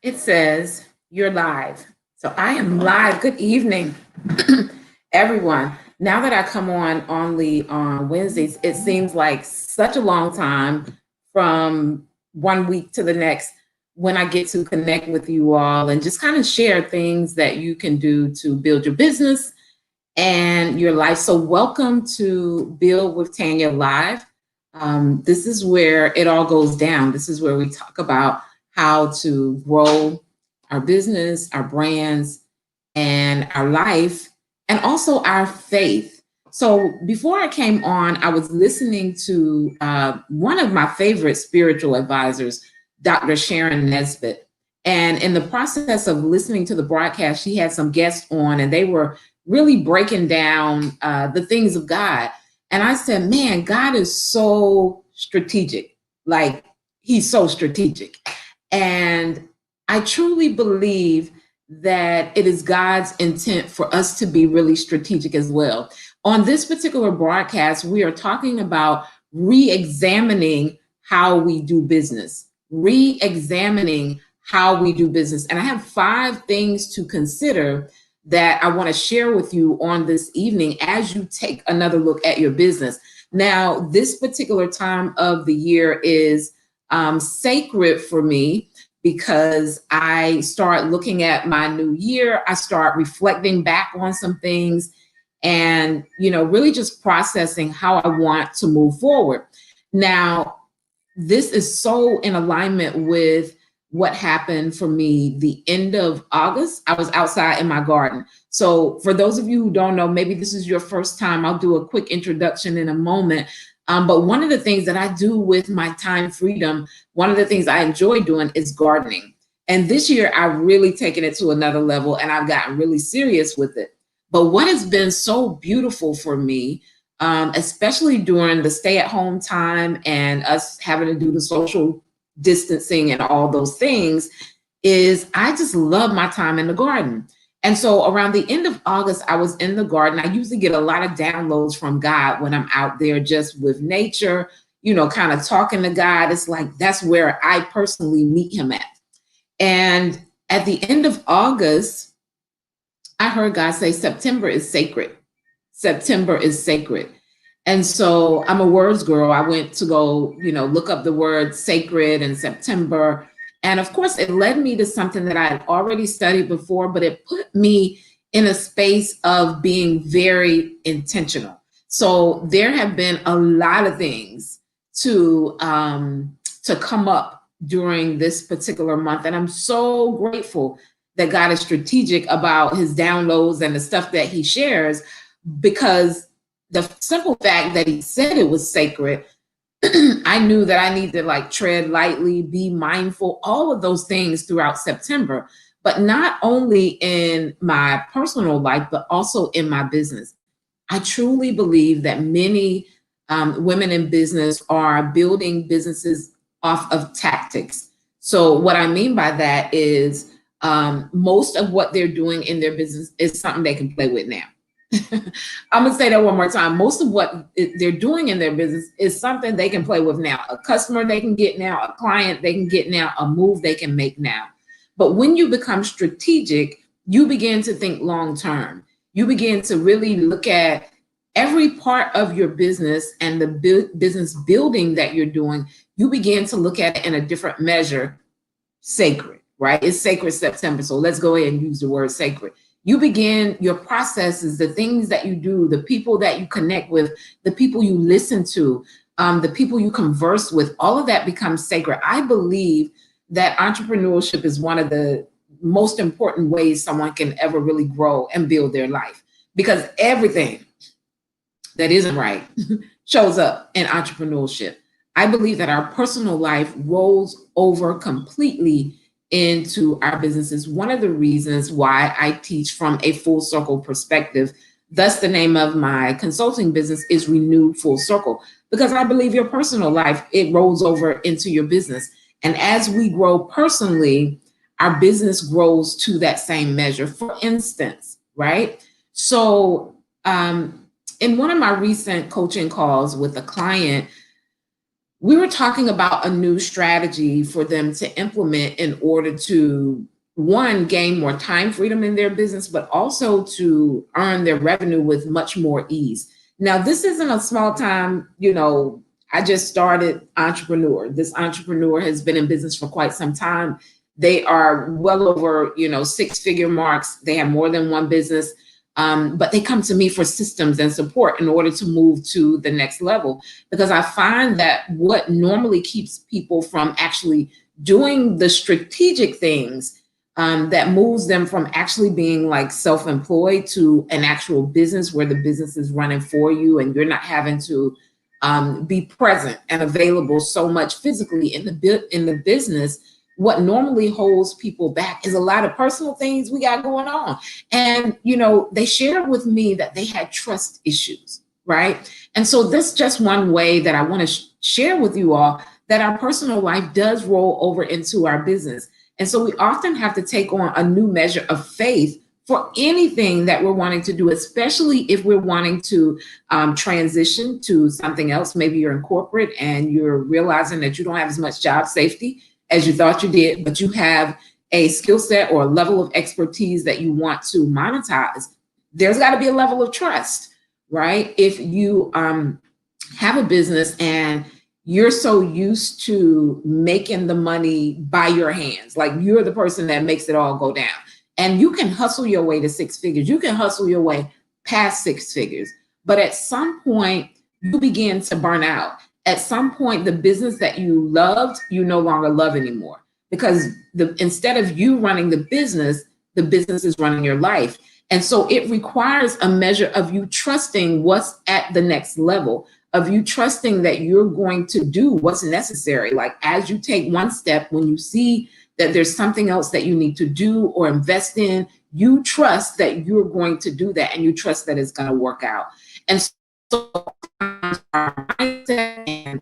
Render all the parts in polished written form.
It says you're live. So I am live. Good evening, everyone. Now that I come on only on Wednesdays, it seems like such a long time from one week to the next when I get to connect with you all and just kind of share things that you can do to build your business and your life. So, welcome to Build with Tanya Live. This is where it all goes down. This is where we talk about how to grow our business, our brands, and our life, and also our faith. So, before I came on, I was listening to one of my favorite spiritual advisors, Dr. Sharon Nesbitt. And in the process of listening to the broadcast, she had some guests on, and they were really breaking down the things of God. And I said, man, God is so strategic. Like, he's so strategic. And I truly believe that it is God's intent for us to be really strategic as well. On this particular broadcast, we are talking about re examining how we do business, re examining how we do business. And I have 5 things to consider that I want to share with you on this evening as you take another look at your business. Now, this particular time of the year is sacred for me because I start looking at my new year. I start reflecting back on some things and, really just processing how I want to move forward. Now, this is so in alignment with what happened for me the end of August. I was outside in my garden. So for those of you who don't know, maybe this is your first time, I'll do a quick introduction in a moment. But one of the things that I do with my time freedom, one of the things I enjoy doing is gardening. And this year I've really taken it to another level and I've gotten really serious with it. But what has been so beautiful for me, especially during the stay-at-home time and us having to do the social distancing and all those things, is I just love my time in the garden. And so around the end of August, I was in the garden. I usually get a lot of downloads from God when I'm out there just with nature, kind of talking to God. It's like that's where I personally meet him at. And at the end of August, I heard God say, September is sacred. September is sacred. And so I'm a words girl. I went to go, look up the word sacred and September. And of course, it led me to something that I had already studied before, but it put me in a space of being very intentional. So there have been a lot of things to come up during this particular month. And I'm so grateful that God is strategic about his downloads and the stuff that he shares, because the simple fact that he said it was sacred, I knew that I needed to tread lightly, be mindful, all of those things throughout September, but not only in my personal life, but also in my business. I truly believe that many women in business are building businesses off of tactics. So what I mean by that is most of what they're doing in their business is something they can play with now. I'm gonna say that one more time. Most of what they're doing in their business is something they can play with now. A customer they can get now, a client they can get now, a move they can make now. But when you become strategic, you begin to think long term. You begin to really look at every part of your business and the business building that you're doing. You begin to look at it in a different measure. Sacred, right? It's sacred September. So let's go ahead and use the word sacred. You begin your processes, the things that you do, the people that you connect with, the people you listen to, the people you converse with, all of that becomes sacred. I believe that entrepreneurship is one of the most important ways someone can ever really grow and build their life, because everything that isn't right shows up in entrepreneurship. I believe that our personal life rolls over completely into our businesses. One of the reasons why I teach from a full circle perspective, thus the name of my consulting business is Renewed Full Circle, because I believe your personal life, it rolls over into your business. And as we grow personally, our business grows to that same measure. For instance, right? So in one of my recent coaching calls with a client, we were talking about a new strategy for them to implement in order to, one, gain more time freedom in their business, but also to earn their revenue with much more ease. Now, this isn't a small time, I just started entrepreneur. This entrepreneur has been in business for quite some time. They are well over, six-figure marks. They have more than one business, but they come to me for systems and support in order to move to the next level. Because I find that what normally keeps people from actually doing the strategic things that moves them from actually being like self-employed to an actual business where the business is running for you and you're not having to be present and available so much physically in the business. What normally holds people back is a lot of personal things we got going on. And, they shared with me that they had trust issues, right? And so this is just one way that I want to share with you all that our personal life does roll over into our business. And so we often have to take on a new measure of faith for anything that we're wanting to do, especially if we're wanting to transition to something else. Maybe you're in corporate and you're realizing that you don't have as much job safety as you thought you did, but you have a skill set or a level of expertise that you want to monetize. There's got to be a level of trust, right? If you have a business and you're so used to making the money by your hands, like you're the person that makes it all go down. And you can hustle your way to six figures. You can hustle your way past six figures. But at some point, you begin to burn out. At some point, the business that you loved, you no longer love anymore. Because instead of you running the business is running your life. And so it requires a measure of you trusting what's at the next level, of you trusting that you're going to do what's necessary. Like as you take one step, when you see that there's something else that you need to do or invest in, you trust that you're going to do that and you trust that it's going to work out. And so our mindset and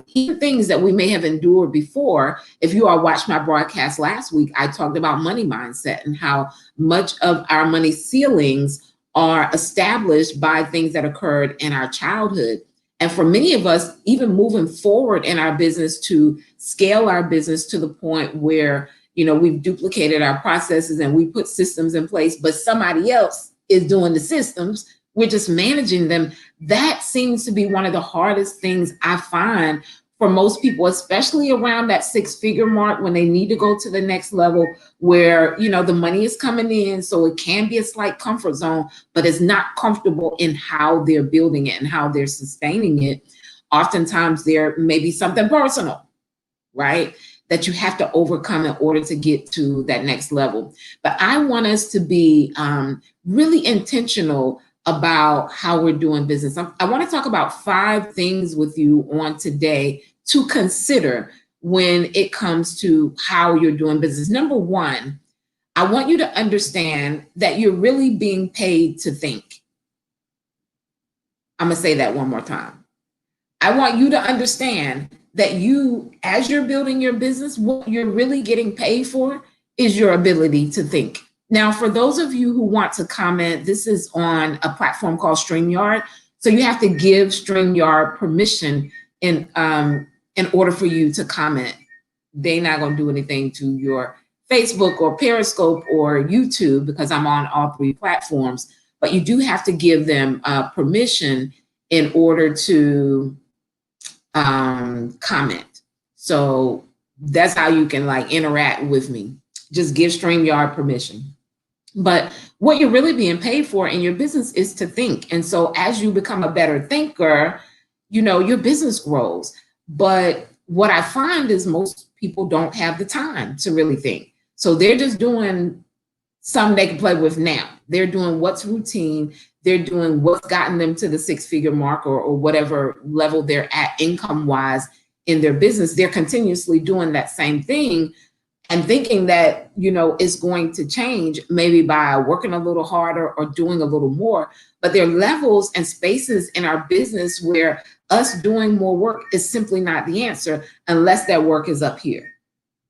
even things that we may have endured before. If you all watched my broadcast last week, I talked about money mindset and how much of our money ceilings are established by things that occurred in our childhood. And for many of us, even moving forward in our business to scale our business to the point where, we've duplicated our processes and we put systems in place, but somebody else is doing the systems. We're just managing them. That seems to be one of the hardest things I find for most people, especially around that six-figure mark when they need to go to the next level where, the money is coming in. So it can be a slight comfort zone, but it's not comfortable in how they're building it and how they're sustaining it. Oftentimes there may be something personal, right, that you have to overcome in order to get to that next level. But I want us to be really intentional about how we're doing business. I want to talk about 5 things with you on today to consider when it comes to how you're doing business. Number 1, I want you to understand that you're really being paid to think. I'm going to say that one more time. I want you to understand that you, as you're building your business, what you're really getting paid for is your ability to think. Now, for those of you who want to comment, this is on a platform called StreamYard. So you have to give StreamYard permission in order for you to comment. They're not going to do anything to your Facebook or Periscope or YouTube because I'm on all 3 platforms. But you do have to give them permission in order to comment. So that's how you can interact with me. Just give StreamYard permission. But what you're really being paid for in your business is to think. And so as you become a better thinker, your business grows. But what I find is most people don't have the time to really think. So they're just doing something they can play with now. They're doing what's routine. They're doing what's gotten them to the 6-figure mark or whatever level they're at income-wise in their business. They're continuously doing that same thing and thinking that, it's going to change maybe by working a little harder or doing a little more. But there are levels and spaces in our business where us doing more work is simply not the answer unless that work is up here,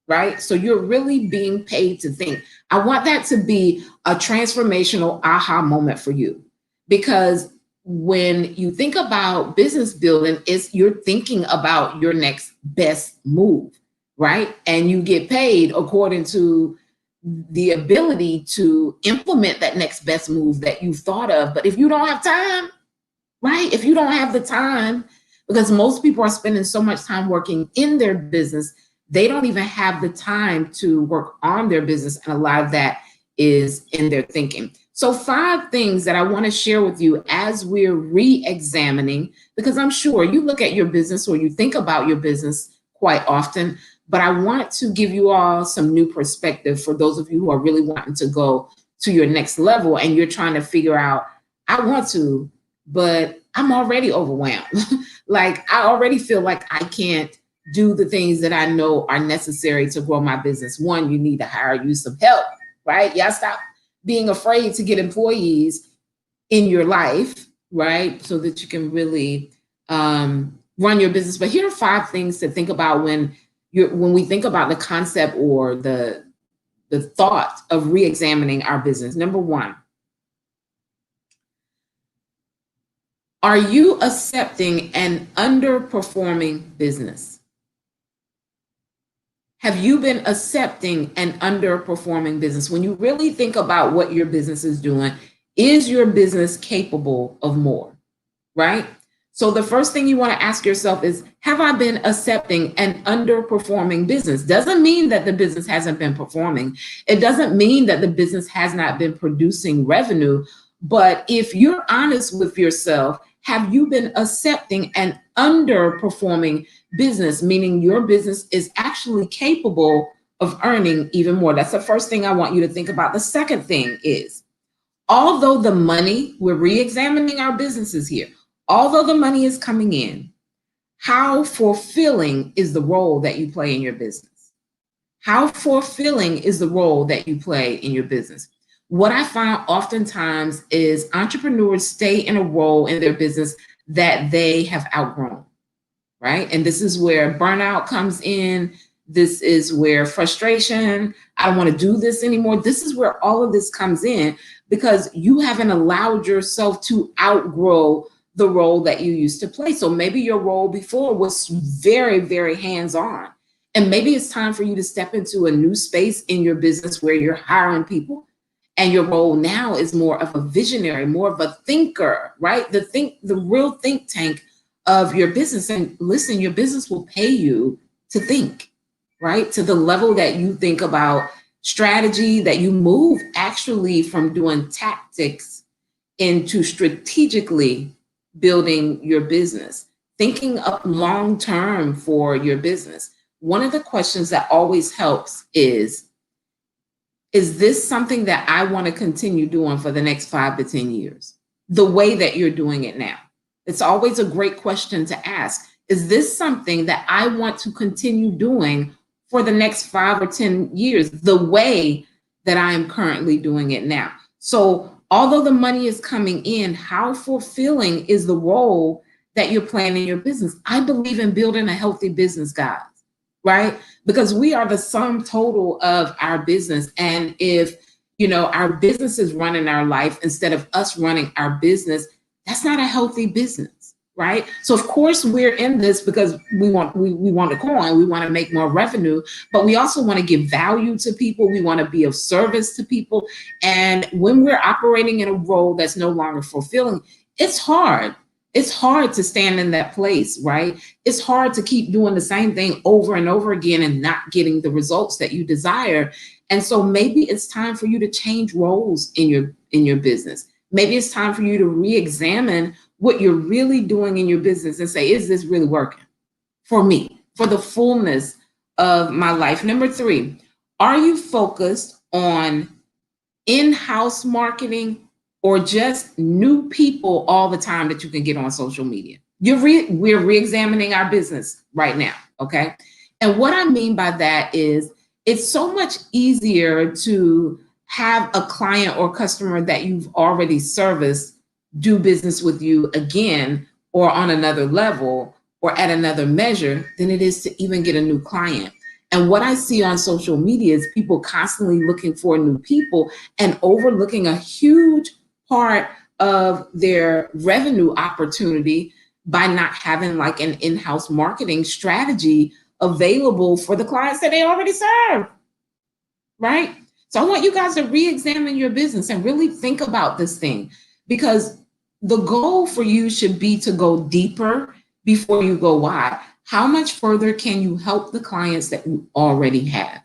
right? So you're really being paid to think. I want that to be a transformational aha moment for you, because when you think about business building, you're thinking about your next best move, right? And you get paid according to the ability to implement that next best move that you've thought of. But if you don't have time, right? If you don't have the time, because most people are spending so much time working in their business, they don't even have the time to work on their business. And a lot of that is in their thinking. So 5 things that I want to share with you as we're re-examining, because I'm sure you look at your business or you think about your business quite often, but I want to give you all some new perspective for those of you who are really wanting to go to your next level and you're trying to figure out, I want to, but I'm already overwhelmed. Like I already feel like I can't do the things that I know are necessary to grow my business. One, you need to hire you some help, right? Y'all stop being afraid to get employees in your life, right? So that you can really run your business. But here are 5 things to think about when we think about the concept or the thought of re-examining our business. Number 1, are you accepting an underperforming business? Have you been accepting an underperforming business? When you really think about what your business is doing, is your business capable of more, right? So the first thing you want to ask yourself is, have I been accepting an underperforming business? Doesn't mean that the business hasn't been performing. It doesn't mean that the business has not been producing revenue. But if you're honest with yourself, have you been accepting an underperforming business, meaning your business is actually capable of earning even more? That's the first thing I want you to think about. The second thing is, although the money, we're re-examining our businesses here, although the money is coming in, how fulfilling is the role that you play in your business? How fulfilling is the role that you play in your business? What I find oftentimes is entrepreneurs stay in a role in their business that they have outgrown, right? And this is where burnout comes in. This is where frustration, I don't want to do this anymore. This is where all of this comes in because you haven't allowed yourself to outgrow the role that you used to play. So maybe your role before was very, very hands-on. And maybe it's time for you to step into a new space in your business where you're hiring people. And your role now is more of a visionary, more of a thinker, right? The real think tank of your business. And listen, your business will pay you to think, right? To the level that you think about strategy, that you move actually from doing tactics into strategically building your business, thinking up long-term for your business. One of the questions that always helps is this something that I want to continue doing for the next 5 to 10 years, the way that you're doing it now? It's always a great question to ask. Is this something that I want to continue doing for the next 5 or 10 years, the way that I am currently doing it now? So although the money is coming in, how fulfilling is the role that you're playing in your business? I believe in building a healthy business, guys, right? Because we are the sum total of our business. And if, our business is running our life instead of us running our business, that's not a healthy business, right? So of course we're in this because we want a coin, we want to make more revenue, but we also want to give value to people. We want to be of service to people. And when we're operating in a role that's no longer fulfilling, it's hard. It's hard to stand in that place, right? It's hard to keep doing the same thing over and over again and not getting the results that you desire. And so maybe it's time for you to change roles in your business. Maybe it's time for you to re-examine what you're really doing in your business and say, is this really working for me, for the fullness of my life? Number 3, are you focused on in-house marketing or just new people all the time that you can get on social media? We're re-examining our business right now, okay? And what I mean by that is it's so much easier to have a client or customer that you've already serviced do business with you again or on another level or at another measure than it is to even get a new client. And what I see on social media is people constantly looking for new people and overlooking a huge part of their revenue opportunity by not having like an in-house marketing strategy available for the clients that they already serve, right? So I want you guys to re-examine your business and really think about this thing, because the goal for you should be to go deeper before you go wide. How much further can you help the clients that you already have?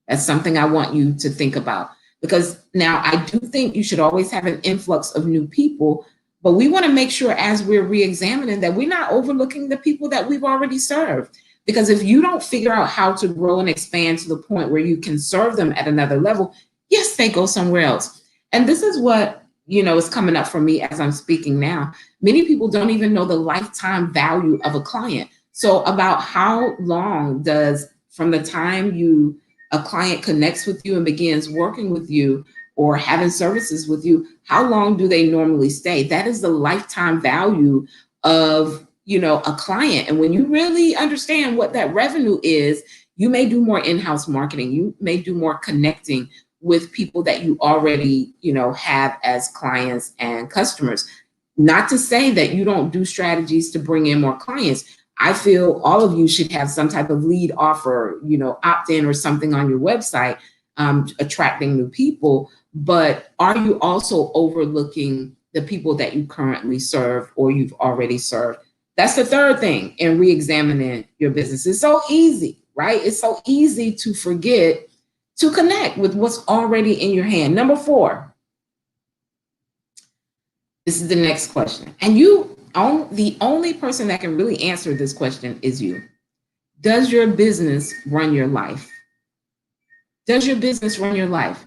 That's something I want you to think about, because now I do think you should always have an influx of new people, but we want to make sure as we're re-examining that we're not overlooking the people that we've already served. Because if you don't figure out how to grow and expand to the point where you can serve them at another level, yes, they go somewhere else. And this is what, is coming up for me as I'm speaking now. Many people don't even know the lifetime value of a client. So about how long does, from the time a client connects with you and begins working with you or having services with you, how long do they normally stay? That is the lifetime value of a client. And when you really understand what that revenue is, you may do more in-house marketing. You may do more connecting with people that you already, have as clients and customers. Not to say that you don't do strategies to bring in more clients. I feel all of you should have some type of lead offer, opt-in or something on your website, attracting new people. But are you also overlooking the people that you currently serve or you've already served? That's the third thing in re-examining your business. It's so easy, right? It's so easy to forget to connect with what's already in your hand. Number 4, this is the next question. And the only person that can really answer this question is you. Does your business run your life? Does your business run your life?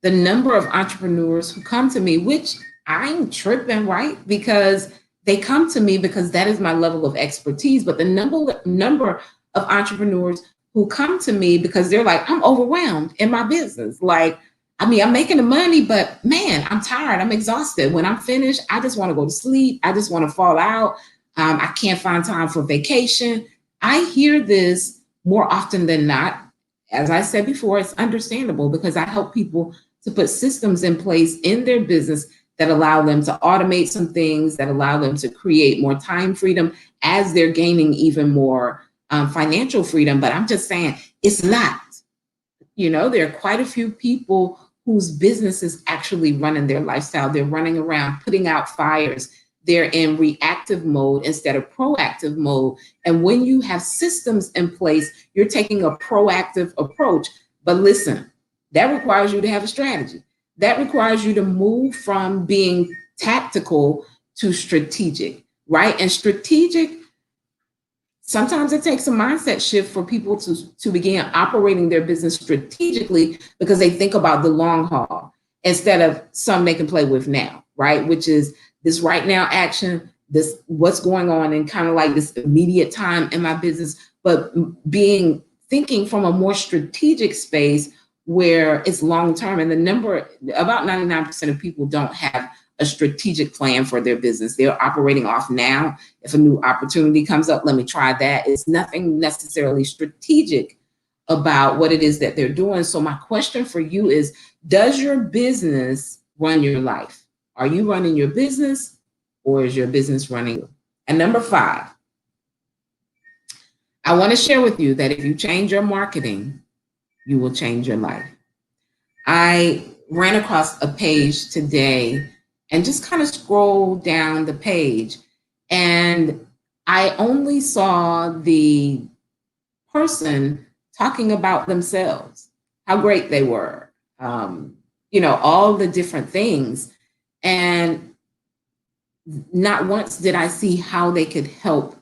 The number of entrepreneurs who come to me, which I'm tripping, right? Because they come to me because that is my level of expertise. But the number of entrepreneurs who come to me because they're like, I'm overwhelmed in my business. Like, I'm making the money, but man, I'm tired. I'm exhausted. When I'm finished, I just want to go to sleep. I just want to fall out. I can't find time for vacation. I hear this more often than not. As I said before, it's understandable because I help people to put systems in place in their business that allow them to automate some things, that allow them to create more time freedom as they're gaining even more financial freedom. But I'm just saying, it's not. There are quite a few people whose businesses actually running their lifestyle. They're running around putting out fires. They're in reactive mode instead of proactive mode. And when you have systems in place, you're taking a proactive approach. But listen, that requires you to have a strategy. That requires you to move from being tactical to strategic, right? And strategic, sometimes it takes a mindset shift for people to begin operating their business strategically because they think about the long haul instead of some they can play with now, right? Which is this right now action, this what's going on in kind of like this immediate time in my business, but thinking from a more strategic space where it's long term. And about 99% of people don't have a strategic plan for their business. They're operating off now. If a new opportunity comes up, let me try that. It's nothing necessarily strategic about what it is that they're doing. So my question for you is, does your business run your life? Are you running your business or is your business running you? And number 5, I want to share with you that if you change your marketing, you will change your life. I ran across a page today and just kind of scrolled down the page, and I only saw the person talking about themselves, how great they were, all the different things. And not once did I see how they could help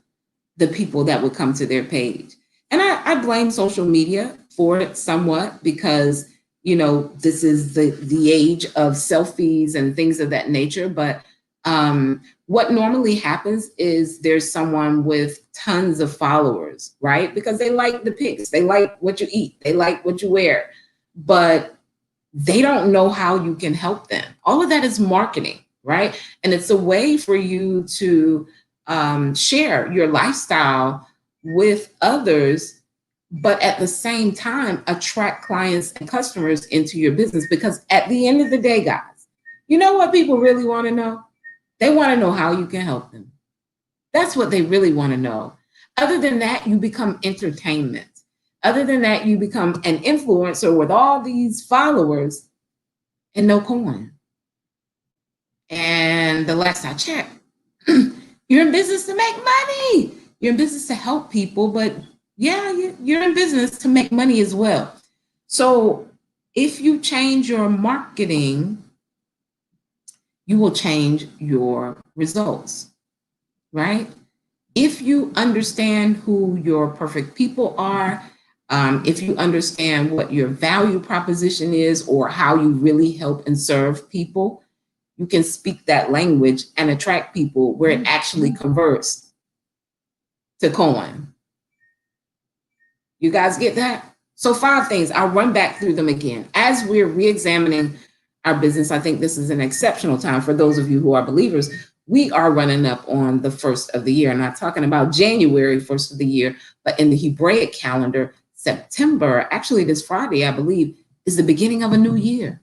the people that would come to their page. And I blame social media for it somewhat because, this is the age of selfies and things of that nature. But what normally happens is there's someone with tons of followers, right? Because they like the pics, they like what you eat, they like what you wear, but they don't know how you can help them. All of that is marketing, right? And it's a way for you to share your lifestyle with others, but at the same time, attract clients and customers into your business. Because at the end of the day, guys, you know what people really want to know? They want to know how you can help them. That's what they really want to know. Other than that, you become entertainment. Other than that, you become an influencer with all these followers and no coin. And the last I checked, you're in business to make money. You're in business to help people, but yeah, you're in business to make money as well. So if you change your marketing, you will change your results, right? If you understand who your perfect people are, if you understand what your value proposition is or how you really help and serve people, you can speak that language and attract people where it actually converts to coin. You guys get that? So 5 things, I'll run back through them again. As we're re-examining our business, I think this is an exceptional time for those of you who are believers. We are running up on the 1st of the year. I'm not talking about January 1st of the year, but in the Hebraic calendar, September, actually this Friday, I believe, is the beginning of a new year.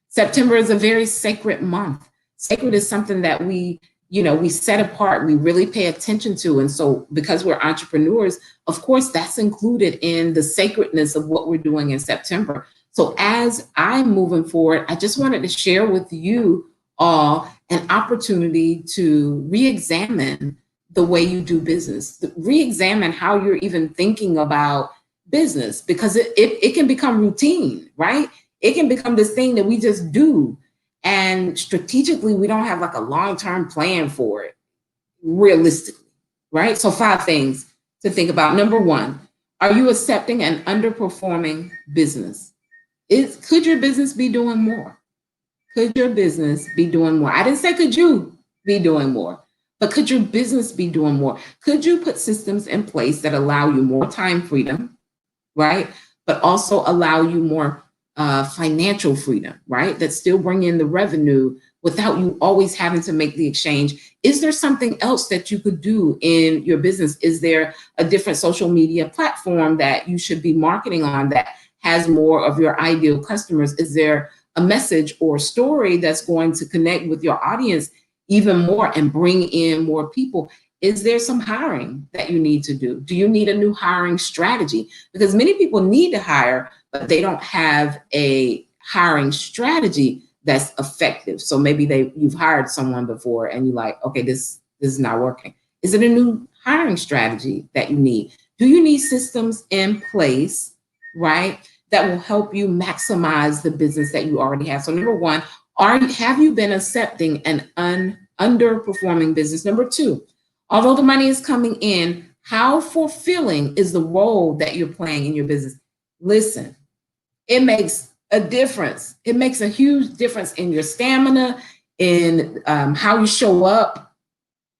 September is a very sacred month. Sacred is something that we set apart, we really pay attention to. And so because we're entrepreneurs, of course, that's included in the sacredness of what we're doing in September. So as I'm moving forward, I just wanted to share with you all an opportunity to re-examine the way you do business, re-examine how you're even thinking about business, because it can become routine, right? It can become this thing that we just do. And strategically, we don't have like a long-term plan for it, realistically, right? So 5 things to think about. Number 1, are you accepting an underperforming business? Could your business be doing more? Could your business be doing more? I didn't say could you be doing more, but could your business be doing more? Could you put systems in place that allow you more time freedom, right? But also allow you more financial freedom, right? That still bring in the revenue without you always having to make the exchange. Is there something else that you could do in your business? Is there a different social media platform that you should be marketing on that has more of your ideal customers? Is there a message or story that's going to connect with your audience even more and bring in more people? Is there some hiring that you need to do? Do you need a new hiring strategy? Because many people need to hire, but they don't have a hiring strategy that's effective. So maybe you've hired someone before and you're like, okay, this is not working. Is it a new hiring strategy that you need? Do you need systems in place, right, that will help you maximize the business that you already have? So number 1, have you been accepting an underperforming business? Number 2, although the money is coming in, how fulfilling is the role that you're playing in your business? Listen, it makes a difference. It makes a huge difference in your stamina, in how you show up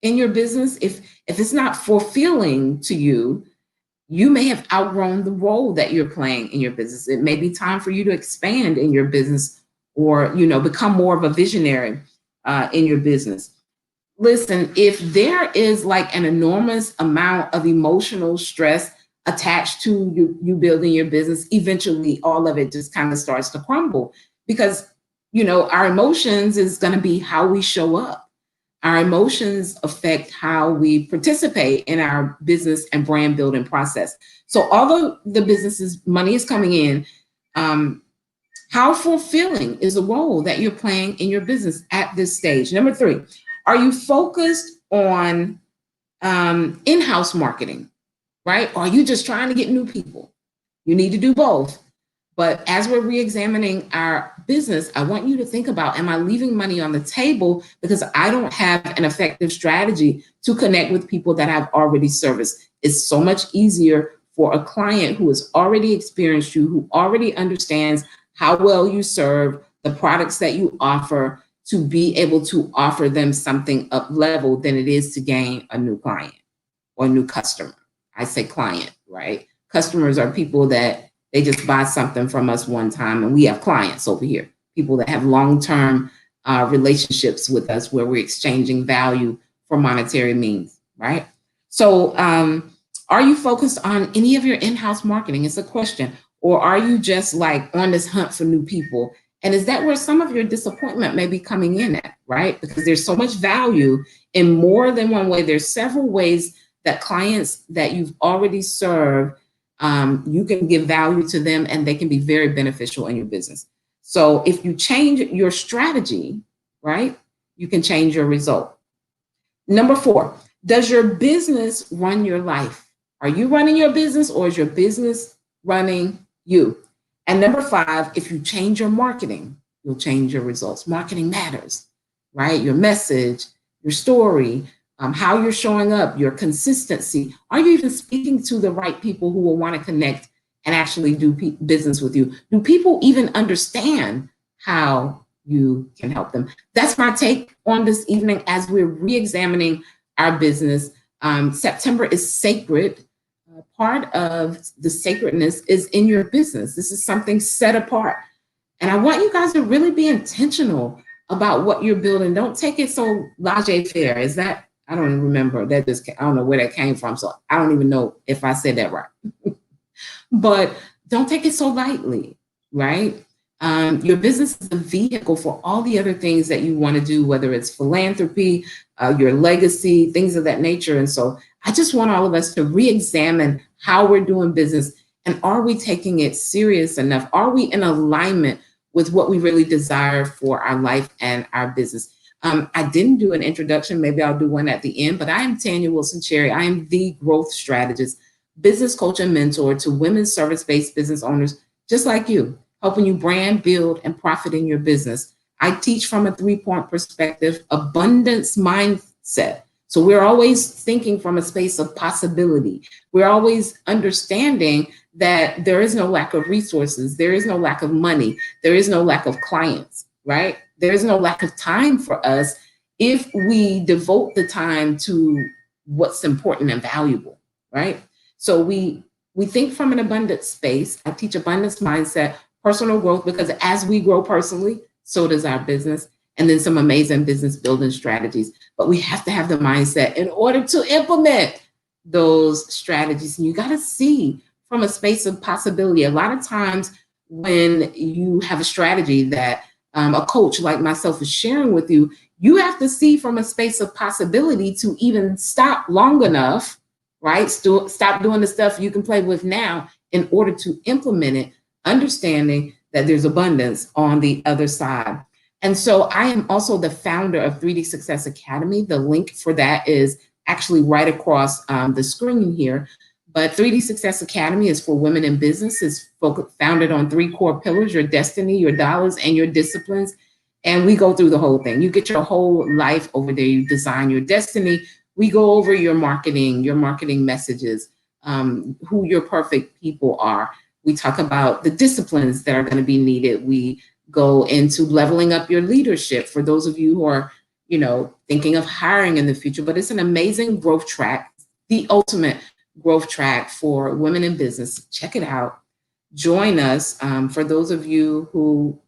in your business. If it's not fulfilling to you, you may have outgrown the role that you're playing in your business. It may be time for you to expand in your business or, become more of a visionary in your business. Listen, if there is like an enormous amount of emotional stress attached to you building your business, eventually all of it just kind of starts to crumble because, our emotions is going to be how we show up. Our emotions affect how we participate in our business and brand building process. So although the business's money is coming in, how fulfilling is the role that you're playing in your business at this stage? Number 3, are you focused on in-house marketing, right? Or are you just trying to get new people? You need to do both. But as we're re-examining our business, I want you to think about, am I leaving money on the table because I don't have an effective strategy to connect with people that I've already serviced? It's so much easier for a client who has already experienced you, who already understands how well you serve, the products that you offer, to be able to offer them something up level than it is to gain a new client or a new customer. I say client, right? Customers are people that they just buy something from us one time, and we have clients over here, people that have long-term relationships with us where we're exchanging value for monetary means, right? So are you focused on any of your in-house marketing? It's a question. Or are you just like on this hunt for new people And is that where some of your disappointment may be coming in at, right? Because there's so much value in more than one way. There's several ways that clients that you've already served, you can give value to them and they can be very beneficial in your business. So if you change your strategy, right, you can change your result. Number 4, does your business run your life? Are you running your business or is your business running you? And number 5, if you change your marketing, you'll change your results. Marketing matters, right? Your message, your story, how you're showing up, your consistency. Are you even speaking to the right people who will want to connect and actually do business with you? Do people even understand how you can help them? That's my take on this evening as we're re-examining our business. September is sacred. Part of the sacredness is in your business. This is something set apart. And I want you guys to really be intentional about what you're building. Don't take it so laissez-faire. Is that, I don't remember, that just, I don't know where that came from. So I don't even know if I said that right. But don't take it so lightly, right? Your business is a vehicle for all the other things that you want to do, whether it's philanthropy, your legacy, things of that nature. And so I just want all of us to re-examine how we're doing business, and are we taking it serious enough? Are we in alignment with what we really desire for our life and our business? I didn't do an introduction. Maybe I'll do one at the end, but I am Tanya Wilson Cherry. I am the growth strategist, business coach and mentor to women's service-based business owners just like you, helping you brand, build, and profit in your business. I teach from a 3-point perspective, abundance mindset. So we're always thinking from a space of possibility. We're always understanding that there is no lack of resources. There is no lack of money. There is no lack of clients, right? There is no lack of time for us if we devote the time to what's important and valuable, right? So we think from an abundance space. I teach abundance mindset, personal growth, because as we grow personally, so does our business, and then some amazing business building strategies. But we have to have the mindset in order to implement those strategies. And you got to see from a space of possibility. A lot of times when you have a strategy that a coach like myself is sharing with you, you have to see from a space of possibility to even stop long enough, right? Stop doing the stuff you can play with now in order to implement it, understanding that there's abundance on the other side. And so I am also the founder of 3D Success Academy. The link for that is actually right across the screen here. But 3D Success Academy is for women in business. It's founded on 3 core pillars: your destiny, your dollars, and your disciplines. And we go through the whole thing. You get your whole life over there. You design your destiny. We go over your marketing messages, who your perfect people are. We talk about the disciplines that are going to be needed. We go into leveling up your leadership for those of you who are, thinking of hiring in the future. But it's an amazing growth track, the ultimate growth track for women in business. Check it out. Join us. For those of you who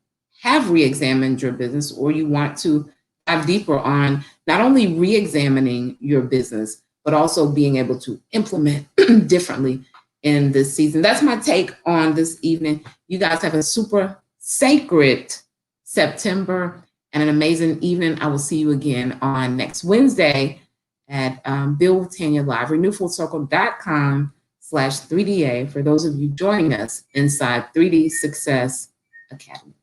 have re-examined your business, or you want to dive deeper on not only re-examining your business, but also being able to implement differently in this season. That's my take on this evening. You guys have a super sacred September and an amazing evening. I will see you again on next Wednesday at Build with Tanya Live, renewfullcircle.com/3DA for those of you joining us inside 3D Success Academy.